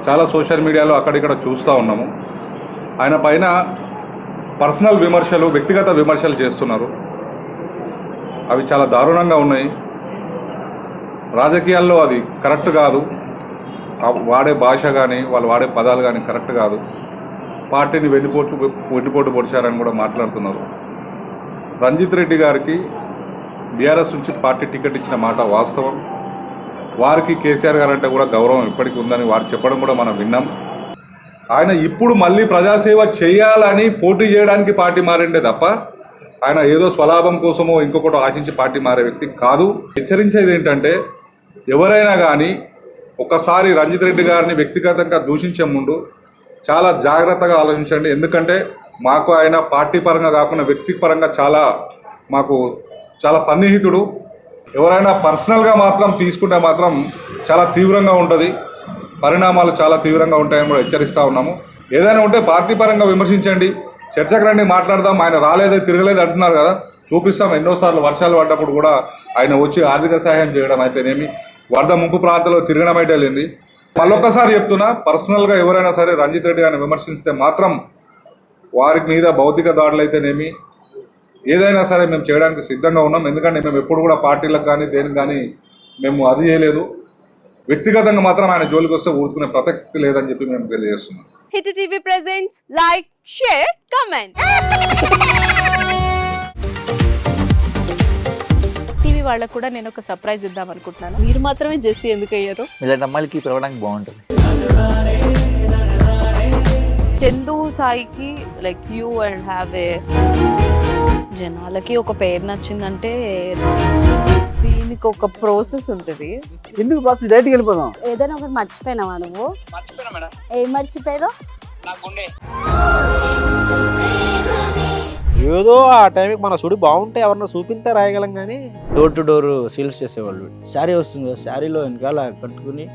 చాలా సోషల్ మీడియాలో అక్కడిక్కడ చూస్తూ ఉన్నాము. ఆయన పైన పర్సనల్ విమర్శలు, వ్యక్తిగత విమర్శలు చేస్తున్నారు. అవి చాలా దారుణంగా ఉన్నాయి. రాజకీయాల్లో అది కరెక్ట్ కాదు. వాడే భాష కానీ వాళ్ళు వాడే పదాలు కానీ కరెక్ట్ కాదు. పార్టీని వెన్నుపోటు పొడిచారని కూడా మాట్లాడుతున్నారు. రంజిత్ రెడ్డి గారికి బీఆర్ఎస్ నుంచి పార్టీ టికెట్ ఇచ్చిన మాట వాస్తవం. వారికి కేసీఆర్ గారు అంటే కూడా గౌరవం ఇప్పటికీ ఉందని వారు చెప్పడం కూడా మనం విన్నాం. ఆయన ఇప్పుడు మళ్ళీ ప్రజాసేవ చేయాలని పోటీ చేయడానికి పార్టీ మారిండే తప్ప ఆయన ఏదో స్వలాభం కోసమో ఇంకొకటి ఆశించి పార్టీ మారే వ్యక్తి కాదు. హెచ్చరించేది ఏంటంటే ఎవరైనా కానీ ఒక్కసారి రంజిత్ రెడ్డి గారిని వ్యక్తిగతంగా దూషించే ముందు చాలా జాగ్రత్తగా ఆలోచించండి. ఎందుకంటే మాకు ఆయన పార్టీ పరంగా కాకుండా వ్యక్తి పరంగా మాకు చాలా సన్నిహితుడు. ఎవరైనా పర్సనల్గా మాత్రం తీసుకుంటే మాత్రం చాలా తీవ్రంగా ఉంటుంది, పరిణామాలు చాలా తీవ్రంగా ఉంటాయని కూడా హెచ్చరిస్తూ ఉన్నాము. ఏదైనా ఉంటే పార్టీ పరంగా విమర్శించండి, చర్చకు రండి, మాట్లాడదాం. ఆయన రాలేదు తిరగలేదు అంటున్నారు కదా, చూపిస్తాం. ఎన్నోసార్లు వర్షాలు పడ్డప్పుడు కూడా ఆయన వచ్చి ఆర్థిక సహాయం చేయడం అయితేనేమి, వరద ముంపు ప్రాంతంలో తిరగడం అయితే లేని. మళ్ళొక్కసారి చెప్తున్నా, పర్సనల్గా ఎవరైనా సరే రంజిత్ రెడ్డి గారిని విమర్శిస్తే మాత్రం వారి మీద భౌతిక దాడులు అయితేనేమి ఏదైనా సరే మేము చేయడానికి సిద్ధంగా ఉన్నాం. ఎందుకంటే మేము ఎప్పుడు కూడా పార్టీలకు కానీ దేనికి కానీ మేము అది చేయలేదు. వ్యక్తిగతంగా మాత్రం ఆయన జోలికి వస్తే ఊరుకునే ప్రసక్తి లేదని చెప్పి మేము తెలియజేస్తున్నాం. Hit TV presents like, share, comment. TV వాళ్ళకు కూడా నేను ఒక సర్ప్రైజ్ ఇద్దాం అనుకుంటున్నాను. మీరు మాత్రమే జెస్సీ ఎందుకు అయ్యారు? ఇలాంటి అమ్మాయిలకి పిలవడానికి బాగుంటుంది. చందు సాయికి like you and have a జనాలకి ఒక పేరు నచ్చిందంటే దీనికి ఒక ప్రాసెస్ ఉంటుంది. ఎందుకు ప్రాసెస్ డైరెక్ట్గా వెళ్ళిపోదాం. ఏదైనా ఒకటి మర్చిపోయినావా నువ్వు? ఏం మర్చిపోయావు? ఏదో ఆ టైంకి మన సుడి బాగుంటే ఎవరన్నా చూపిస్తే రాయగలం కానీ డోర్ టు డోర్ సేల్స్ చేసేవాళ్ళు. శారీ వస్తుంది, శారీలో వెనకాల కట్టుకుని